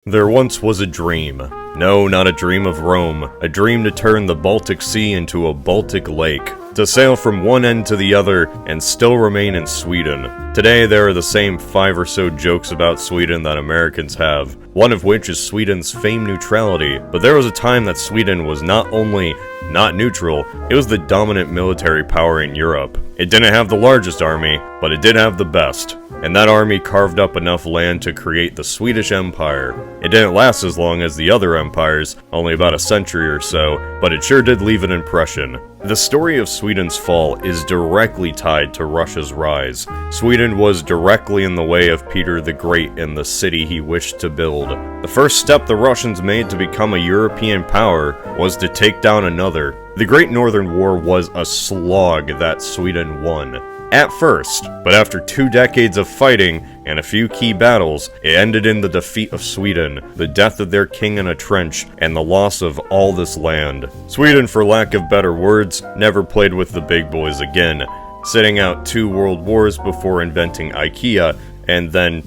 There once was a dream. No, not a dream of Rome. A dream to turn the Baltic Sea into a Baltic lake. To sail from one end to the other and still remain in Sweden. Today there are the same 5 or so jokes about Sweden that Americans have. One of which is Sweden's famed neutrality. But there was a time that Sweden was not only not neutral, it was the dominant military power in Europe. It didn't have the largest army, but it did have the best. And that army carved up enough land to create the Swedish Empire. It didn't last as long as the other empires, only about a century or so, but it sure did leave an impression. The story of Sweden's fall is directly tied to Russia's rise. Sweden was directly in the way of Peter the Great and the city he wished to build. The first step the Russians made to become a European power was to take down another. The Great Northern War was a slog that Sweden won. At first, but after 2 decades of fighting and a few key battles, it ended in the defeat of Sweden, the death of their king in a trench, and the loss of all this land. Sweden, for lack of better words, never played with the big boys again, sitting out 2 world wars before inventing IKEA, and then,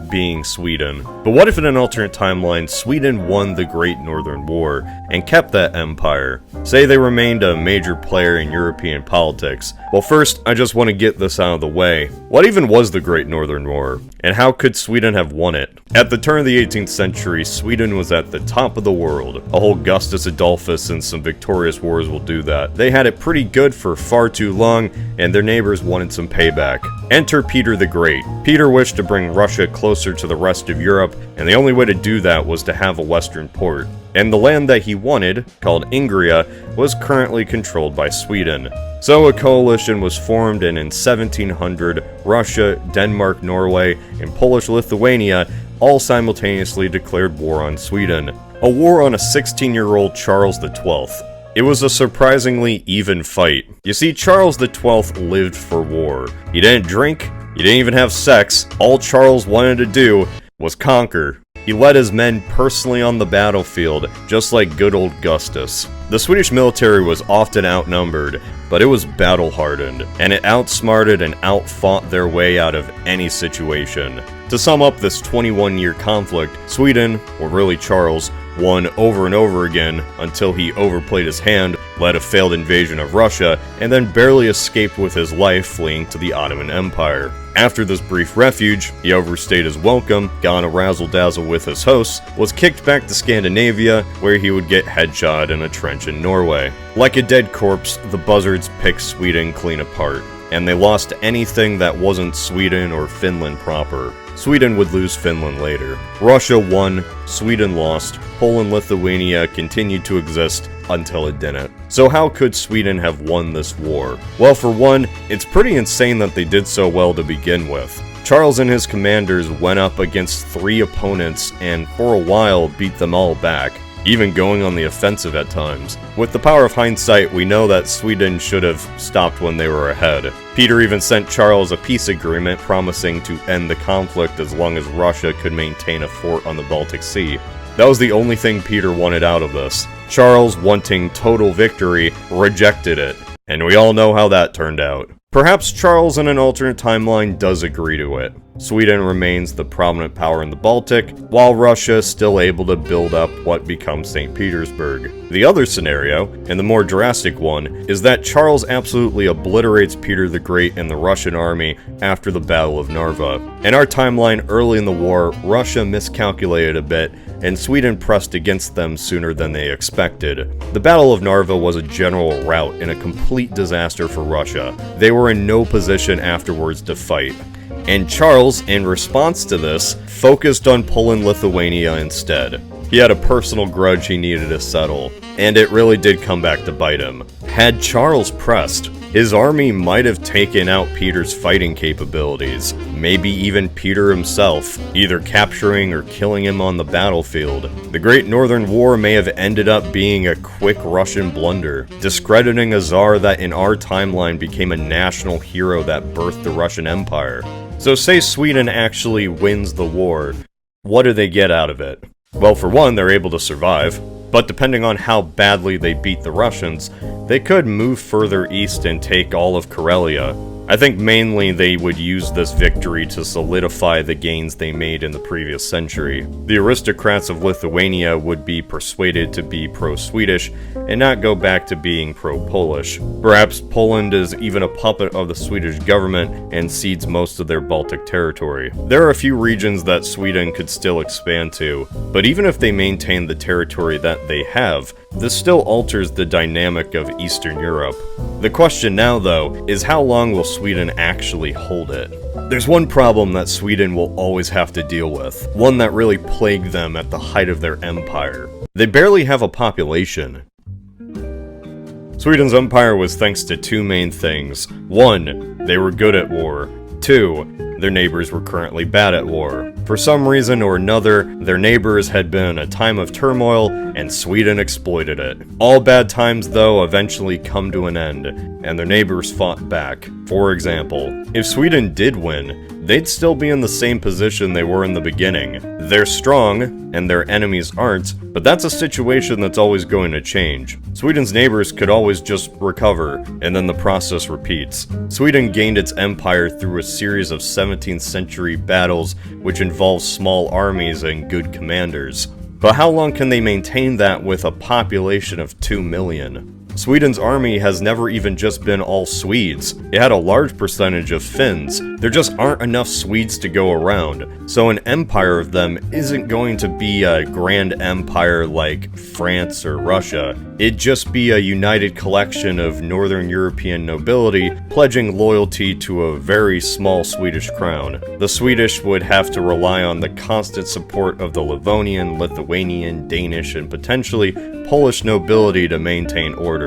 being Sweden. But what if in an alternate timeline, Sweden won the Great Northern War and kept that empire? Say they remained a major player in European politics. Well, first, I just want to get this out of the way. What even was the Great Northern War? And how could Sweden have won it? At the turn of the 18th century, Sweden was at the top of the world. A whole Gustavus Adolphus and some victorious wars will do that. They had it pretty good for far too long, and their neighbors wanted some payback. Enter Peter the Great. Peter wished to bring Russia closer to the rest of Europe, and the only way to do that was to have a western port. And the land that he wanted, called Ingria, was currently controlled by Sweden. So a coalition was formed, and in 1700, Russia, Denmark, Norway, and Polish Lithuania all simultaneously declared war on Sweden. A war on a 16-year-old Charles XII. It was a surprisingly even fight. You see, Charles XII lived for war. He didn't drink, he didn't even have sex. All Charles wanted to do was conquer. He led his men personally on the battlefield, just like good old Gustus. The Swedish military was often outnumbered, but it was battle-hardened, and it outsmarted and outfought their way out of any situation. To sum up this 21-year conflict, Sweden, or really Charles, won over and over again until he overplayed his hand, led a failed invasion of Russia, and then barely escaped with his life fleeing to the Ottoman Empire. After this brief refuge, he overstayed his welcome, got on a razzle-dazzle with his hosts, was kicked back to Scandinavia, where he would get headshot in a trench in Norway. Like a dead corpse, the buzzards picked Sweden clean apart, and they lost anything that wasn't Sweden or Finland proper. Sweden would lose Finland later. Russia won, Sweden lost, Poland-Lithuania continued to exist until it didn't. So how could Sweden have won this war? Well, for one, it's pretty insane that they did so well to begin with. Charles and his commanders went up against 3 opponents and for a while beat them all back, even going on the offensive at times. With the power of hindsight, we know that Sweden should have stopped when they were ahead. Peter even sent Charles a peace agreement promising to end the conflict as long as Russia could maintain a fort on the Baltic Sea. That was the only thing Peter wanted out of this. Charles, wanting total victory, rejected it. And we all know how that turned out. Perhaps Charles in an alternate timeline does agree to it. Sweden remains the prominent power in the Baltic, while Russia is still able to build up what becomes St. Petersburg. The other scenario, and the more drastic one, is that Charles absolutely obliterates Peter the Great and the Russian army after the Battle of Narva. In our timeline early in the war, Russia miscalculated a bit, and Sweden pressed against them sooner than they expected. The Battle of Narva was a general rout and a complete disaster for Russia. They were in no position afterwards to fight. And Charles, in response to this, focused on Poland-Lithuania instead. He had a personal grudge he needed to settle, and it really did come back to bite him. Had Charles pressed, his army might have taken out Peter's fighting capabilities, maybe even Peter himself, either capturing or killing him on the battlefield. The Great Northern War may have ended up being a quick Russian blunder, discrediting a Tsar that in our timeline became a national hero that birthed the Russian Empire. So say Sweden actually wins the war, what do they get out of it? Well, for one, they're able to survive, but depending on how badly they beat the Russians, they could move further east and take all of Karelia. I think mainly they would use this victory to solidify the gains they made in the previous century. The aristocrats of Lithuania would be persuaded to be pro-Swedish and not go back to being pro-Polish. Perhaps Poland is even a puppet of the Swedish government and cedes most of their Baltic territory. There are a few regions that Sweden could still expand to, but even if they maintain the territory that they have, this still alters the dynamic of Eastern Europe. The question now, though, is how long will Sweden actually hold it? There's one problem that Sweden will always have to deal with, one that really plagued them at the height of their empire. They barely have a population. Sweden's empire was thanks to two main things. One, they were good at war. Two, their neighbors were currently bad at war. For some reason or another, their neighbors had been in a time of turmoil, and Sweden exploited it. All bad times, though, eventually come to an end, and their neighbors fought back. For example, if Sweden did win, they'd still be in the same position they were in the beginning. They're strong, and their enemies aren't, but that's a situation that's always going to change. Sweden's neighbors could always just recover, and then the process repeats. Sweden gained its empire through a series of 17th century battles which involved small armies and good commanders. But how long can they maintain that with a population of 2 million? Sweden's army has never even just been all Swedes. It had a large percentage of Finns. There just aren't enough Swedes to go around, so an empire of them isn't going to be a grand empire like France or Russia. It'd just be a united collection of Northern European nobility pledging loyalty to a very small Swedish crown. The Swedish would have to rely on the constant support of the Livonian, Lithuanian, Danish, and potentially Polish nobility to maintain order.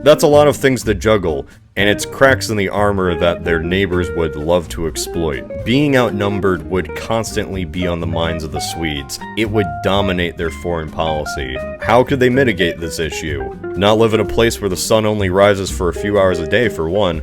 That's a lot of things to juggle, and it's cracks in the armor that their neighbors would love to exploit. Being outnumbered would constantly be on the minds of the Swedes. It would dominate their foreign policy. How could they mitigate this issue? Not live in a place where the sun only rises for a few hours a day, for one.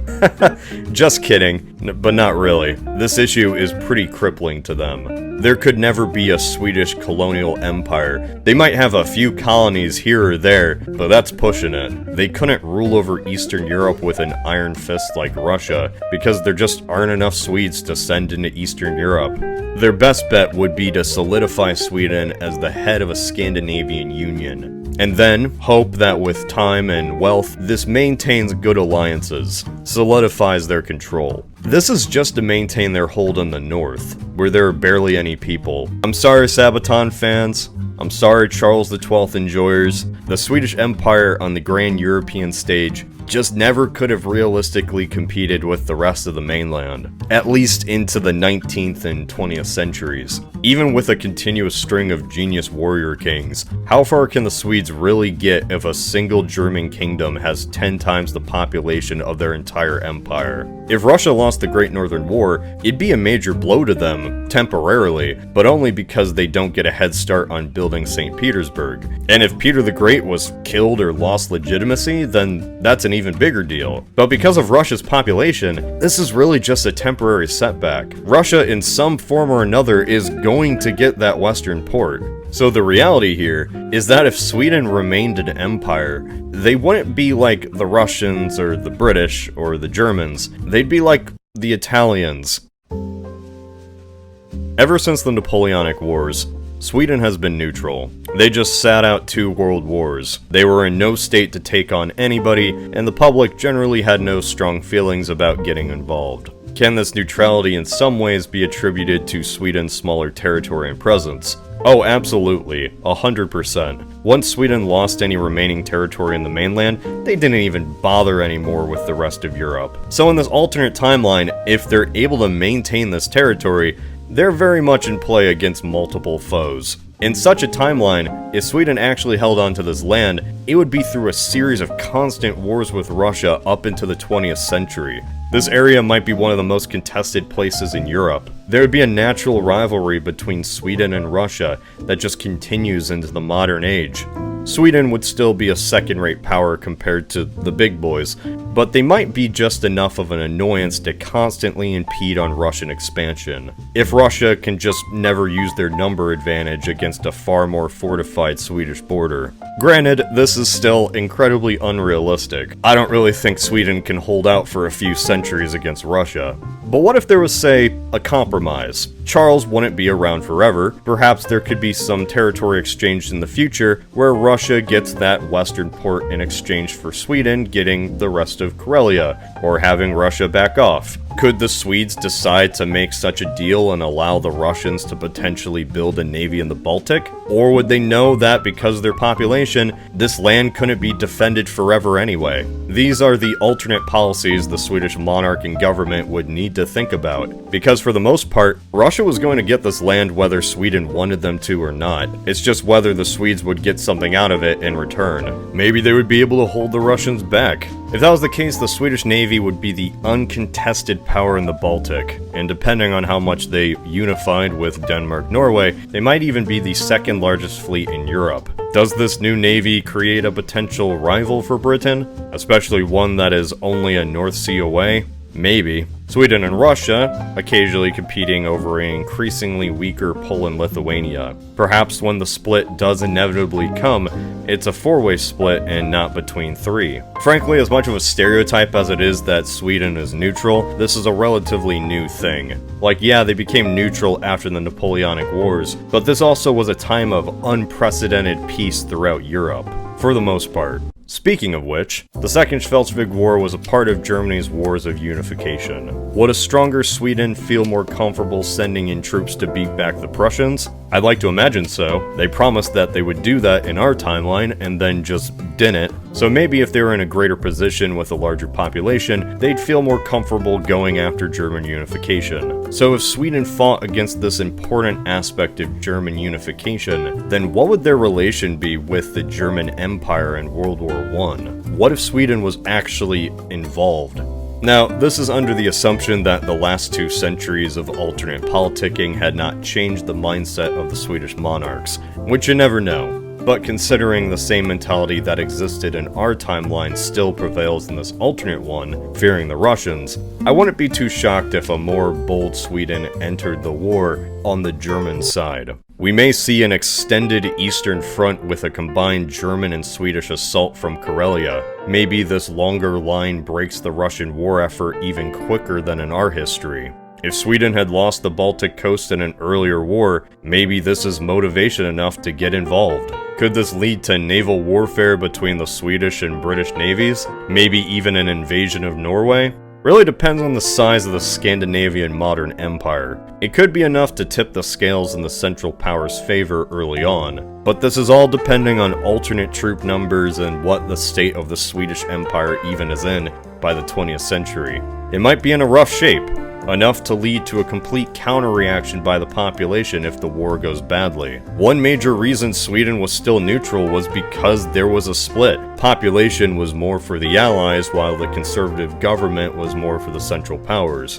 Just kidding, but not really. This issue is pretty crippling to them. There could never be a Swedish colonial empire. They might have a few colonies here or there, but that's pushing it. They couldn't rule over Eastern Europe with an iron fist like Russia, because there just aren't enough Swedes to send into Eastern Europe. Their best bet would be to solidify Sweden as the head of a Scandinavian Union. And then, hope that with time and wealth, this maintains good alliances, solidifies their control. This is just to maintain their hold on the north, where there are barely any people. I'm sorry, Sabaton fans. I'm sorry, Charles XII enjoyers. The Swedish Empire on the grand European stage just never could have realistically competed with the rest of the mainland, at least into the 19th and 20th centuries. Even with a continuous string of genius warrior kings, how far can the Swedes really get if a single German kingdom has 10 times the population of their entire empire? If Russia lost the Great Northern War, it'd be a major blow to them, temporarily, but only because they don't get a head start on building St. Petersburg. And if Peter the Great was killed or lost legitimacy, then that's an even bigger deal. But because of Russia's population, this is really just a temporary setback. Russia, in some form or another, is going to get that western port. So the reality here is that if Sweden remained an empire, they wouldn't be like the Russians or the British or the Germans. They'd be like the Italians. Ever since the Napoleonic Wars, Sweden has been neutral. They just sat out 2 world wars. They were in no state to take on anybody, and the public generally had no strong feelings about getting involved. Can this neutrality in some ways be attributed to Sweden's smaller territory and presence? Oh, absolutely, 100%. Once Sweden lost any remaining territory in the mainland, they didn't even bother anymore with the rest of Europe. So in this alternate timeline, if they're able to maintain this territory, they're very much in play against multiple foes. In such a timeline, if Sweden actually held onto this land, it would be through a series of constant wars with Russia up into the 20th century. This area might be one of the most contested places in Europe. There would be a natural rivalry between Sweden and Russia that just continues into the modern age. Sweden would still be a second-rate power compared to the big boys, but they might be just enough of an annoyance to constantly impede on Russian expansion. If Russia can just never use their number advantage against a far more fortified Swedish border. Granted, this is still incredibly unrealistic. I don't really think Sweden can hold out for a few centuries against Russia. But what if there was, say, a compromise? Charles wouldn't be around forever. Perhaps there could be some territory exchanged in the future where Russia gets that western port in exchange for Sweden getting the rest of Karelia, or having Russia back off. Could the Swedes decide to make such a deal and allow the Russians to potentially build a navy in the Baltic? Or would they know that because of their population, this land couldn't be defended forever anyway? These are the alternate policies the Swedish monarch and government would need to think about, because for the most part, Russia was going to get this land whether Sweden wanted them to or not. It's just whether the Swedes would get something out of it in return. Maybe they would be able to hold the Russians back. If that was the case, the Swedish Navy would be the uncontested power in the Baltic, and depending on how much they unified with Denmark-Norway, they might even be the second largest fleet in Europe. Does this new navy create a potential rival for Britain? Especially one that is only a North Sea away? Maybe. Sweden and Russia, occasionally competing over an increasingly weaker Poland-Lithuania. Perhaps when the split does inevitably come, it's a four-way split and not between three. Frankly, as much of a stereotype as it is that Sweden is neutral, this is a relatively new thing. Like, yeah, they became neutral after the Napoleonic Wars, but this also was a time of unprecedented peace throughout Europe, for the most part. Speaking of which, the Second Schleswig War was a part of Germany's wars of unification. Would a stronger Sweden feel more comfortable sending in troops to beat back the Prussians? I'd like to imagine so. They promised that they would do that in our timeline and then just didn't. So maybe if they were in a greater position with a larger population, they'd feel more comfortable going after German unification. So if Sweden fought against this important aspect of German unification, then what would their relation be with the German Empire in World War I? What if Sweden was actually involved? Now, this is under the assumption that the last 2 centuries of alternate politicking had not changed the mindset of the Swedish monarchs, which you never know. But considering the same mentality that existed in our timeline still prevails in this alternate one, fearing the Russians, I wouldn't be too shocked if a more bold Sweden entered the war on the German side. We may see an extended Eastern Front with a combined German and Swedish assault from Karelia. Maybe this longer line breaks the Russian war effort even quicker than in our history. If Sweden had lost the Baltic coast in an earlier war, maybe this is motivation enough to get involved. Could this lead to naval warfare between the Swedish and British navies? Maybe even an invasion of Norway? Really depends on the size of the Scandinavian modern empire. It could be enough to tip the scales in the Central Powers' favor early on, but this is all depending on alternate troop numbers and what the state of the Swedish Empire even is in by the 20th century. It might be in a rough shape, enough to lead to a complete counter-reaction by the population if the war goes badly. One major reason Sweden was still neutral was because there was a split. Population was more for the Allies, while the conservative government was more for the Central Powers.